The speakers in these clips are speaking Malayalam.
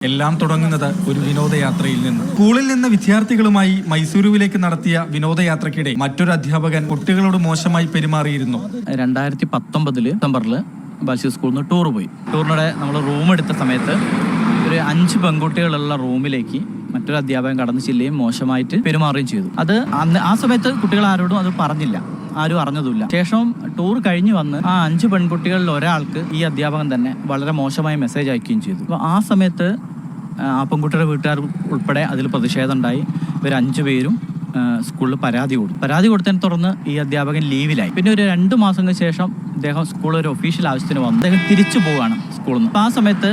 എല്ലാം തുടങ്ങുന്നത് ഒരു വിനോദയാത്രയിൽ നിന്ന്. സ്കൂളിൽ നിന്ന് വിദ്യാർത്ഥികളുമായി മൈസൂരുവിലേക്ക് നടത്തിയ വിനോദയാത്രയ്ക്കിടെ മറ്റൊരു അധ്യാപകൻ കുട്ടികളോട് മോശമായി പെരുമാറിയിരുന്നു. 2019 ഡിസംബറിൽ ബാലശ്ശേരി സ്കൂളിൽ നിന്ന് ടൂർ പോയി. ടൂറിനിടെ നമ്മൾ റൂം എടുത്ത സമയത്ത് ഒരു 5 പെൺകുട്ടികളുള്ള റൂമിലേക്ക് മറ്റൊരു അധ്യാപകൻ കടന്നു ചെല്ലുകയും മോശമായിട്ട് പെരുമാറുകയും ചെയ്തു. അത് ആ സമയത്ത് കുട്ടികൾ ആരോടും അത് പറഞ്ഞില്ല, ആരും അറിഞ്ഞതുമില്ല. ശേഷം ടൂർ കഴിഞ്ഞ് വന്ന് ആ 5 പെൺകുട്ടികളിൽ ഒരാൾക്ക് ഈ അധ്യാപകൻ തന്നെ വളരെ മോശമായ മെസ്സേജ് അയക്കുകയും ചെയ്തു. അപ്പോൾ ആ സമയത്ത് ആ പെൺകുട്ടിയുടെ വീട്ടുകാർ ഉൾപ്പെടെ അതിൽ പ്രതിഷേധം ഉണ്ടായി. ഇവർ 5 പേരും സ്കൂളിൽ പരാതി കൊടുത്തതിനെ തുടർന്ന് ഈ അധ്യാപകൻ ലീവിലായി. പിന്നെ ഒരു 2 മാസങ്ങൾക്ക് ശേഷം അദ്ദേഹം സ്കൂളിൽ ഒരു ഒഫീഷ്യൽ ആവശ്യത്തിന് വന്നു. അദ്ദേഹം തിരിച്ചു പോവുകയാണ് സ്കൂളിൽ നിന്ന്. അപ്പോൾ ആ സമയത്ത്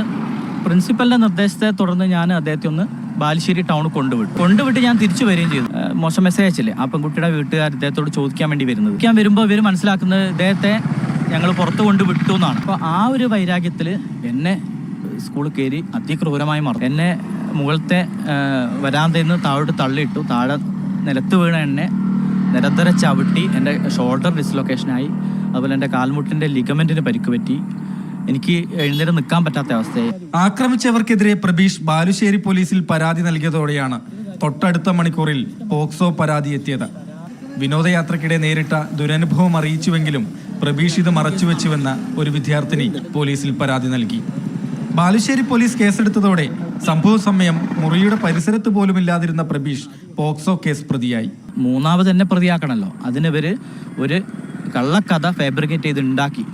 പ്രിൻസിപ്പലിന്റെ നിർദ്ദേശത്തെ തുടർന്ന് ഞാൻ അദ്ദേഹത്തെ ഒന്ന് ബാലുശ്ശേരി ടൗണിൽ കൊണ്ടുവിട്ട് ഞാൻ തിരിച്ചു വരികയും ചെയ്തു. മോശം മെസ്സേജ് അയച്ചില്ലേ ആ പെൺകുട്ടിയുടെ വീട്ടുകാർ ഇദ്ദേഹത്തോട് ചോദിക്കാൻ വേണ്ടി വരുമ്പോൾ ഇവർ മനസ്സിലാക്കുന്നത് ഇദ്ദേഹത്തെ ഞങ്ങൾ പുറത്ത് കൊണ്ടുവിട്ടു എന്നാണ്. അപ്പോൾ ആ ഒരു വൈരാഗ്യത്തിൽ എന്നെ സ്കൂളിൽ കയറി അതിക്രൂരമായി മറന്നു. എന്നെ മുകളിലത്തെ വരാന്തയിൽ നിന്ന് താഴോട്ട് തള്ളിയിട്ടു. താഴെ നിലത്ത് വീണ എന്നെ നിരന്തരം ചവിട്ടി. എൻ്റെ ഷോൾഡർ ഡിസ്ലൊക്കേഷനായി. അതുപോലെ എൻ്റെ കാൽമുട്ടിൻ്റെ ലിഗമെന്റിന് പരിക്ക് പറ്റി. എനിക്ക് എഴുന്നേറ്റ് നിൽക്കാൻ പറ്റാത്ത അവസ്ഥയായി. ആക്രമിച്ചവർക്കെതിരെ പ്രബീഷ് ബാലുശ്ശേരി പോലീസിൽ പരാതി നൽകിയതോടെയാണ് തൊട്ടടുത്ത മണിക്കൂറിൽ പോക്സോ പരാതി എത്തിയത്. വിനോദയാത്രയ്ക്കിടെ നേരിട്ട ദുരനുഭവം അറിയിച്ചുവെങ്കിലും പ്രബീഷ് ഇത് മറച്ചുവെച്ചുവെന്ന് ഒരു വിദ്യാർത്ഥിനി പോലീസിൽ പരാതി നൽകി. ബാലുശ്ശേരി പോലീസ് കേസെടുത്തതോടെ സംഭവ സമയം മുറിയുടെ പരിസരത്ത് പോലുമില്ലാതിരുന്ന പ്രബീഷ് പോക്സോ കേസ് പ്രതിയായി. മൂന്നാമത് എന്നെ പ്രതിയാക്കണമല്ലോ, അതിനിവര് ഒരു കള്ളക്കഥ ഫാബ്രിക്കേറ്റ് ചെയ്ത് ഉണ്ടാക്കി.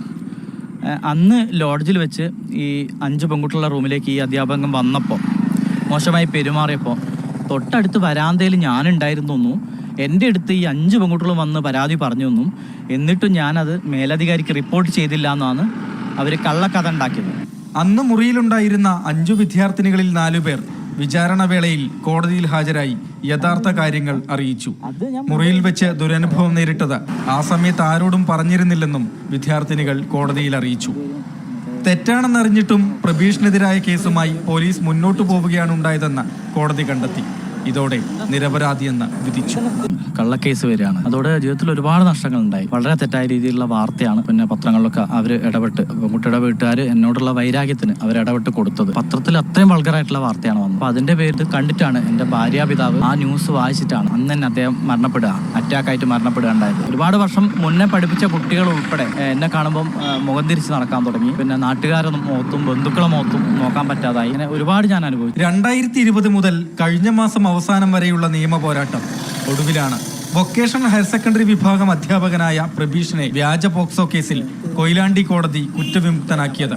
അന്ന് ലോഡ്ജിൽ വെച്ച് ഈ 5 പെൺകുട്ടികളുടെ റൂമിലേക്ക് ഈ അധ്യാപകൻ വന്നപ്പോൾ മോശമായി പെരുമാറിയപ്പോൾ തൊട്ടടുത്ത് വരാന്തയിൽ ഞാനുണ്ടായിരുന്നു. എൻ്റെ അടുത്ത് ഈ 5 പെൺകുട്ടികളും വന്ന് പരാതി പറഞ്ഞു എന്നും എന്നിട്ടും ഞാനത് മേലധികാരിക്ക് റിപ്പോർട്ട് ചെയ്തില്ല എന്നാണ് അവർ കള്ളക്കഥ ഉണ്ടാക്കിയത്. അന്ന് മുറിയിലുണ്ടായിരുന്ന 5 വിദ്യാർത്ഥിനികളിൽ 4 പേർ വിചാരണ വേളയിൽ കോടതിയിൽ ഹാജരായി യഥാർത്ഥ കാര്യങ്ങൾ അറിയിച്ചു. മുറിയിൽ വെച്ച് ദുരനുഭവം നേരിട്ടത് ആ സമയത്ത് ആരോടും പറഞ്ഞിരുന്നില്ലെന്നും വിദ്യാർത്ഥിനികൾ കോടതിയിൽ അറിയിച്ചു. തെറ്റാണെന്നറിഞ്ഞിട്ടും പ്രബീഷിനെതിരായ കേസുമായി പോലീസ് മുന്നോട്ടു പോവുകയാണ് ഉണ്ടായതെന്ന് കോടതി കണ്ടെത്തി. ഇതോടെ നിരപരാധിയെന്ന് വിധിച്ചു. കള്ളക്കേസ് വരികയാണ്. അതോടെ ജീവിതത്തിൽ ഒരുപാട് നഷ്ടങ്ങൾ ഉണ്ടായി. വളരെ തെറ്റായ രീതിയിലുള്ള വാർത്തയാണ് പിന്നെ പത്രങ്ങളിലൊക്കെ അവർ ഇടപെട്ട് പെൺകുട്ടിയുടെ വീട്ടുകാർ എന്നോടുള്ള വൈരാഗ്യത്തിന് അവർ ഇടപെട്ട് കൊടുത്തത്. പത്രത്തിൽ അത്രയും വൾഗറായിട്ടുള്ള വാർത്തയാണ് വന്നത്. അപ്പോൾ അതിന്റെ പേരിൽ കണ്ടിട്ടാണ് എൻ്റെ ഭാര്യാപിതാവ് ആ ന്യൂസ് വായിച്ചിട്ടാണ് അന്ന് തന്നെ അദ്ദേഹം അറ്റാക്കായിട്ട് മരണപ്പെടുകയുണ്ടായത്. ഒരുപാട് വർഷം മുന്നേ പഠിപ്പിച്ച കുട്ടികൾ ഉൾപ്പെടെ എന്നെ കാണുമ്പോൾ മുഖം തിരിച്ച് നടക്കാൻ തുടങ്ങി. പിന്നെ നാട്ടുകാരുടെ മുഖത്തും ബന്ധുക്കളെ മുഖത്തും നോക്കാൻ പറ്റാതായി. ഇങ്ങനെ ഒരുപാട് ഞാൻ അനുഭവിച്ചു. 2020 മുതൽ കഴിഞ്ഞ മാസം അവസാനം വരെയുള്ള നിയമ പോരാട്ടം ഒടുവിലാണ് വൊക്കേഷണൽ ഹയർ സെക്കൻഡറി വിഭാഗം അധ്യാപകനായ പ്രബീഷിനെ വ്യാജ പോക്സോ കേസിൽ കൊയിലാണ്ടി കോടതി കുറ്റവിമുക്തനാക്കിയത്.